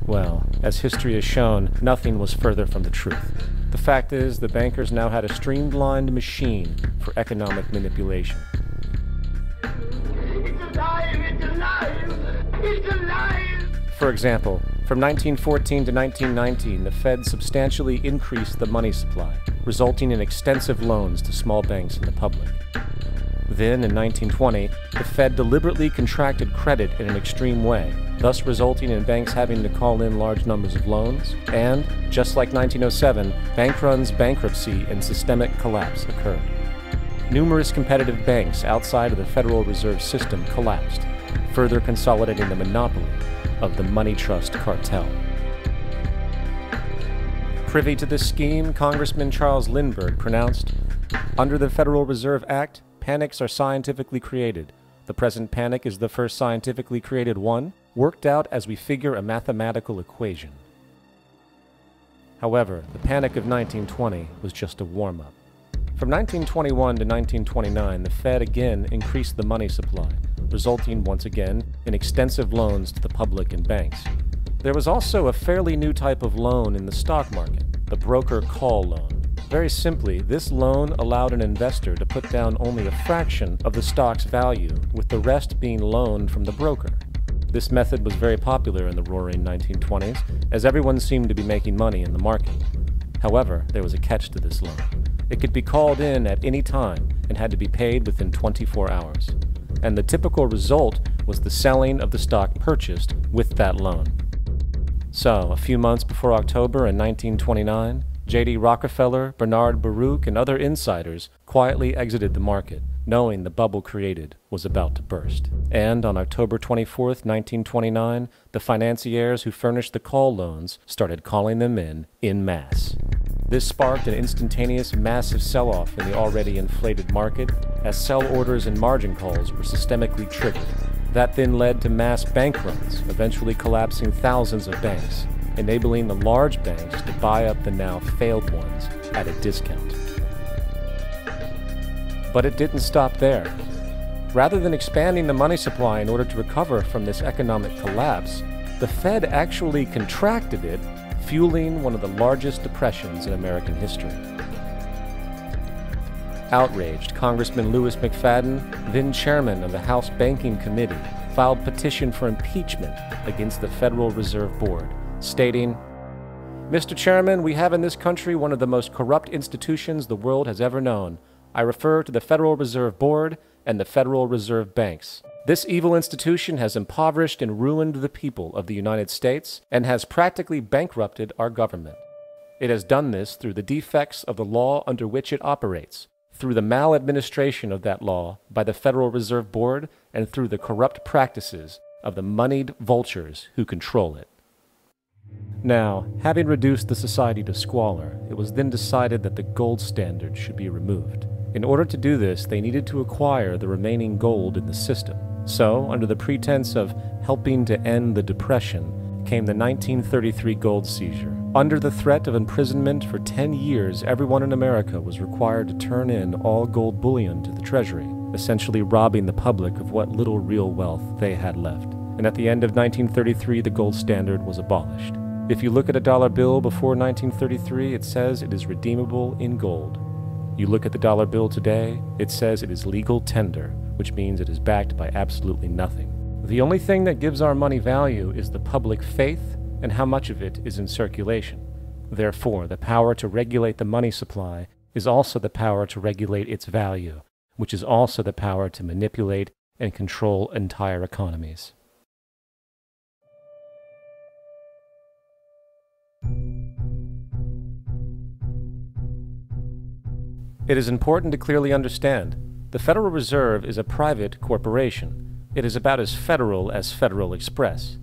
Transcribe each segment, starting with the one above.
Well, as history has shown, nothing was further from the truth. The fact is, the bankers now had a streamlined machine for economic manipulation. It's alive! It's alive! It's alive! For example, from 1914 to 1919, the Fed substantially increased the money supply, resulting in extensive loans to small banks and the public. Then, in 1920, the Fed deliberately contracted credit in an extreme way, thus resulting in banks having to call in large numbers of loans, and, just like 1907, bank runs, bankruptcy, and systemic collapse occurred. Numerous competitive banks outside of the Federal Reserve System collapsed, further consolidating the monopoly of the money trust cartel. Privy to this scheme, Congressman Charles Lindbergh pronounced, "Under the Federal Reserve Act, panics are scientifically created. The present panic is the first scientifically created one, worked out as we figure a mathematical equation." However, the panic of 1920 was just a warm-up. From 1921 to 1929, the Fed again increased the money supply, resulting once again in extensive loans to the public and banks. There was also a fairly new type of loan in the stock market, the broker call loan. Very simply, this loan allowed an investor to put down only a fraction of the stock's value, with the rest being loaned from the broker. This method was very popular in the roaring 1920s, as everyone seemed to be making money in the market. However, there was a catch to this loan. It could be called in at any time and had to be paid within 24 hours. And the typical result was the selling of the stock purchased with that loan. So, a few months before October in 1929, J.D. Rockefeller, Bernard Baruch, and other insiders quietly exited the market, knowing the bubble created was about to burst. And on October 24, 1929, the financiers who furnished the call loans started calling them in masse. This sparked an instantaneous massive sell-off in the already inflated market, as sell orders and margin calls were systemically triggered. That then led to mass bank runs, eventually collapsing thousands of banks, enabling the large banks to buy up the now failed ones at a discount. But it didn't stop there. Rather than expanding the money supply in order to recover from this economic collapse, the Fed actually contracted it, fueling one of the largest depressions in American history. Outraged, Congressman Louis McFadden, then chairman of the House Banking Committee, filed petition for impeachment against the Federal Reserve Board, stating, "Mr. Chairman, we have in this country one of the most corrupt institutions the world has ever known. I refer to the Federal Reserve Board and the Federal Reserve Banks. This evil institution has impoverished and ruined the people of the United States and has practically bankrupted our government. It has done this through the defects of the law under which it operates, through the maladministration of that law by the Federal Reserve Board, and through the corrupt practices of the moneyed vultures who control it." Now, having reduced the society to squalor, it was then decided that the gold standard should be removed. In order to do this, they needed to acquire the remaining gold in the system. So, under the pretense of helping to end the Depression, came the 1933 gold seizure. Under the threat of imprisonment for 10 years, everyone in America was required to turn in all gold bullion to the Treasury, essentially robbing the public of what little real wealth they had left. And at the end of 1933, the gold standard was abolished. If you look at a dollar bill before 1933, it says it is redeemable in gold. You look at the dollar bill today, it says it is legal tender, which means it is backed by absolutely nothing. The only thing that gives our money value is the public faith and how much of it is in circulation. Therefore, the power to regulate the money supply is also the power to regulate its value, which is also the power to manipulate and control entire economies. It is important to clearly understand, the Federal Reserve is a private corporation. It is about as federal as Federal Express.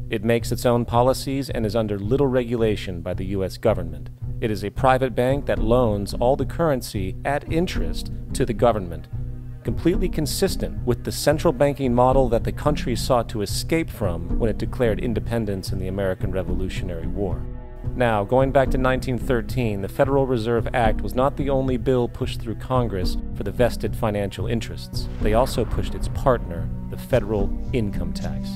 It makes its own policies and is under little regulation by the U.S. government. It is a private bank that loans all the currency at interest to the government, completely consistent with the central banking model that the country sought to escape from when it declared independence in the American Revolutionary War. Now, going back to 1913, the Federal Reserve Act was not the only bill pushed through Congress for the vested financial interests. They also pushed its partner, the federal income tax.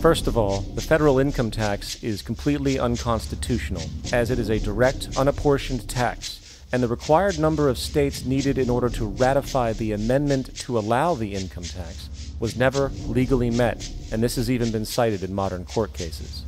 First of all, the federal income tax is completely unconstitutional, as it is a direct, unapportioned tax, and the required number of states needed in order to ratify the amendment to allow the income tax was never legally met, and this has even been cited in modern court cases.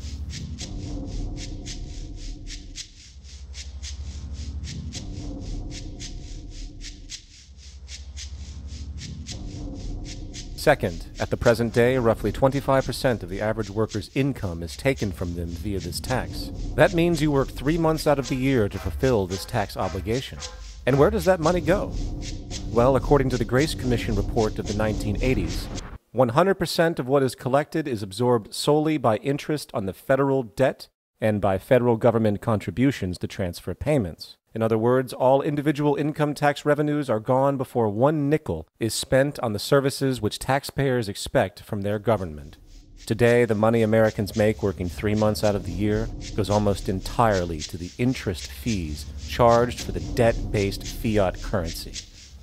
Second, at the present day, roughly 25% of the average worker's income is taken from them via this tax. That means you work 3 months out of the year to fulfill this tax obligation. And where does that money go? Well, according to the Grace Commission report of the 1980s, 100% of what is collected is absorbed solely by interest on the federal debt and by federal government contributions to transfer payments. In other words, all individual income tax revenues are gone before 1 nickel is spent on the services which taxpayers expect from their government. Today, the money Americans make working 3 months out of the year goes almost entirely to the interest fees charged for the debt-based fiat currency.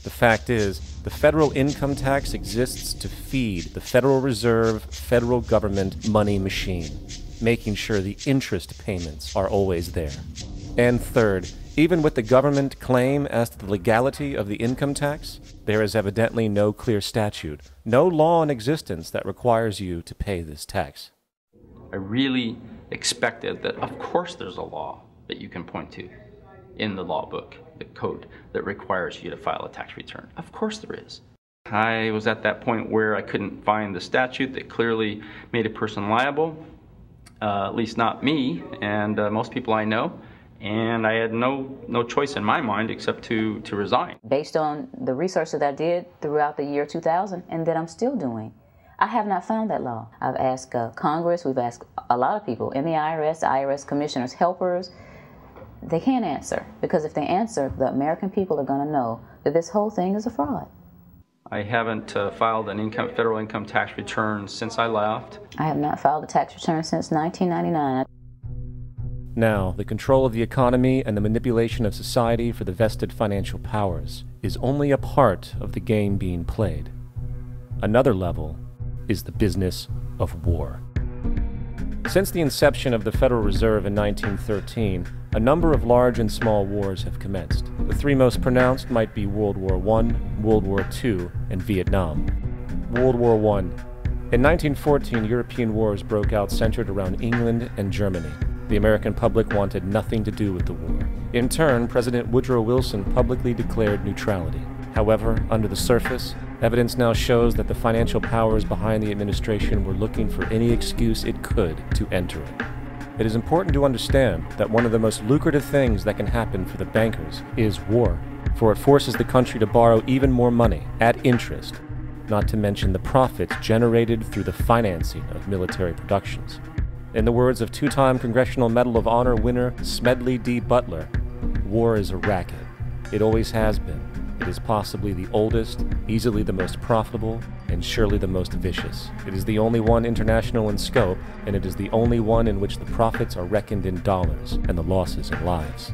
The fact is, the federal income tax exists to feed the Federal Reserve federal government money machine, making sure the interest payments are always there. And third, even with the government claim as to the legality of the income tax, there is evidently no clear statute, no law in existence that requires you to pay this tax. I really expected that, of course, there's a law that you can point to in the law book, the code, that requires you to file a tax return. Of course there is. I was at that point where I couldn't find the statute that clearly made a person liable, at least not me and most people I know. And I had no choice in my mind except to resign. Based on the research that I did throughout the year 2000 and that I'm still doing, I have not found that law. I've asked Congress, we've asked a lot of people in the IRS commissioners, helpers. They can't answer, because if they answer, the American people are going to know that this whole thing is a fraud. I haven't filed an federal income tax return since I left. I have not filed a tax return since 1999. Now, the control of the economy and the manipulation of society for the vested financial powers is only a part of the game being played. Another level is the business of war. Since the inception of the Federal Reserve in 1913, a number of large and small wars have commenced. The 3 most pronounced might be World War I, World War II, and Vietnam. World War I. In 1914, European wars broke out centered around England and Germany. The American public wanted nothing to do with the war. In turn, President Woodrow Wilson publicly declared neutrality. However, under the surface, evidence now shows that the financial powers behind the administration were looking for any excuse it could to enter it. It is important to understand that one of the most lucrative things that can happen for the bankers is war, for it forces the country to borrow even more money at interest, not to mention the profits generated through the financing of military productions. In the words of 2-time Congressional Medal of Honor winner Smedley D. Butler, war is a racket. It always has been. It is possibly the oldest, easily the most profitable, and surely the most vicious. It is the only one international in scope, and it is the only one in which the profits are reckoned in dollars and the losses in lives.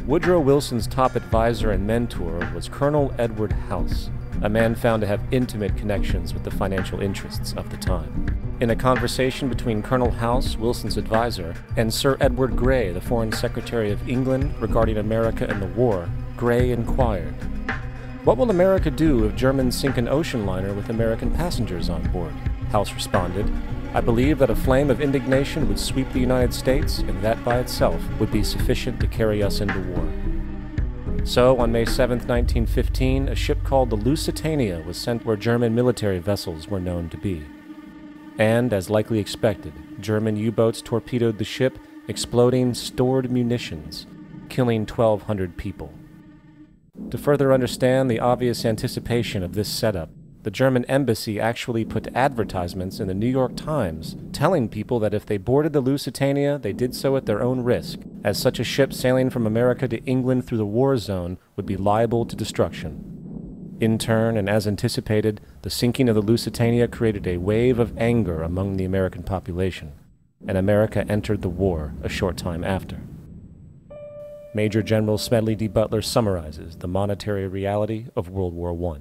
Woodrow Wilson's top advisor and mentor was Colonel Edward House, a man found to have intimate connections with the financial interests of the time. In a conversation between Colonel House, Wilson's advisor, and Sir Edward Grey, the Foreign Secretary of England, regarding America and the war, Grey inquired, "What will America do if Germans sink an ocean liner with American passengers on board?" House responded, "I believe that a flame of indignation would sweep the United States, and that by itself would be sufficient to carry us into war." So, on May 7, 1915, a ship called the Lusitania was sent where German military vessels were known to be. And, as likely expected, German U-boats torpedoed the ship, exploding stored munitions, killing 1,200 people. To further understand the obvious anticipation of this setup, the German embassy actually put advertisements in the New York Times telling people that if they boarded the Lusitania, they did so at their own risk, as such a ship sailing from America to England through the war zone would be liable to destruction. In turn, and as anticipated, the sinking of the Lusitania created a wave of anger among the American population, and America entered the war a short time after. Major General Smedley D. Butler summarizes the monetary reality of World War I.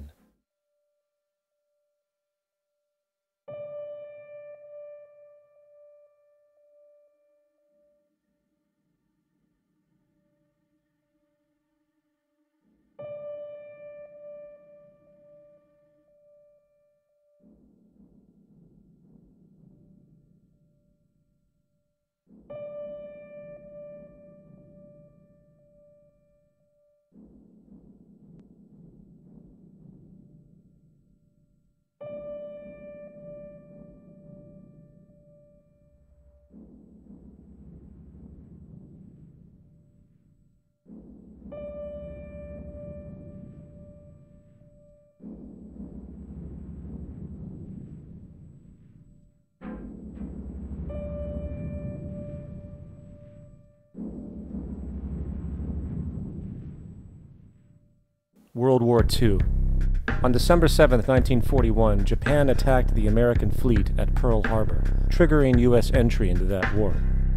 World War II. On December 7, 1941, Japan attacked the American fleet at Pearl Harbor, triggering U.S. entry into that war.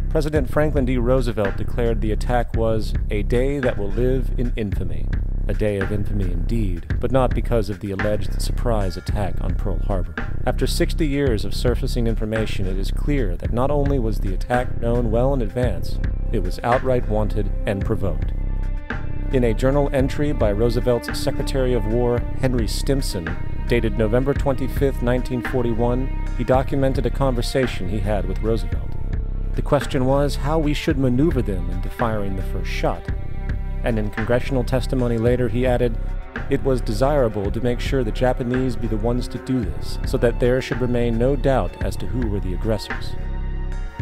President Franklin D. Roosevelt declared the attack was a day that will live in infamy. A day of infamy indeed, but not because of the alleged surprise attack on Pearl Harbor. After 60 years of surfacing information, it is clear that not only was the attack known well in advance, it was outright wanted and provoked. In a journal entry by Roosevelt's Secretary of War, Henry Stimson, dated November 25, 1941, he documented a conversation he had with Roosevelt. The question was how we should maneuver them into firing the first shot. And in congressional testimony later, he added, "It was desirable to make sure the Japanese be the ones to do this, so that there should remain no doubt as to who were the aggressors."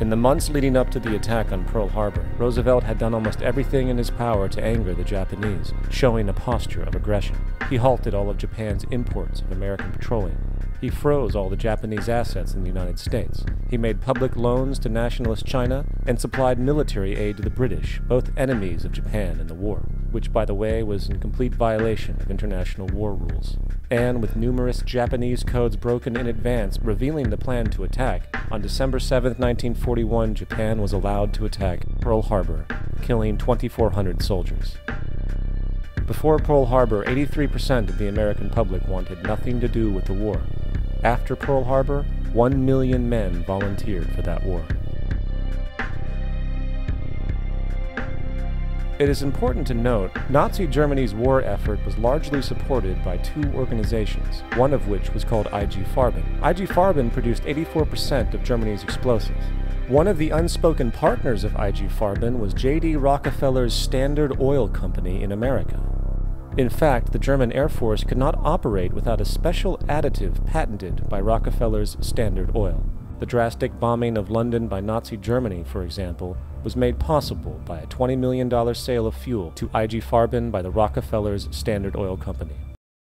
In the months leading up to the attack on Pearl Harbor, Roosevelt had done almost everything in his power to anger the Japanese, showing a posture of aggression. He halted all of Japan's imports of American petroleum. He froze all the Japanese assets in the United States. He made public loans to nationalist China and supplied military aid to the British, both enemies of Japan in the war, which, by the way, was in complete violation of international war rules. And with numerous Japanese codes broken in advance revealing the plan to attack, on December 7, 1941, Japan was allowed to attack Pearl Harbor, killing 2,400 soldiers. Before Pearl Harbor, 83% of the American public wanted nothing to do with the war. After Pearl Harbor, 1 million men volunteered for that war. It is important to note, Nazi Germany's war effort was largely supported by two organizations, one of which was called IG Farben. IG Farben produced 84% of Germany's explosives. One of the unspoken partners of IG Farben was J.D. Rockefeller's Standard Oil Company in America. In fact, the German Air Force could not operate without a special additive patented by Rockefeller's Standard Oil. The drastic bombing of London by Nazi Germany, for example, was made possible by a $20 million sale of fuel to IG Farben by the Rockefellers' Standard Oil Company.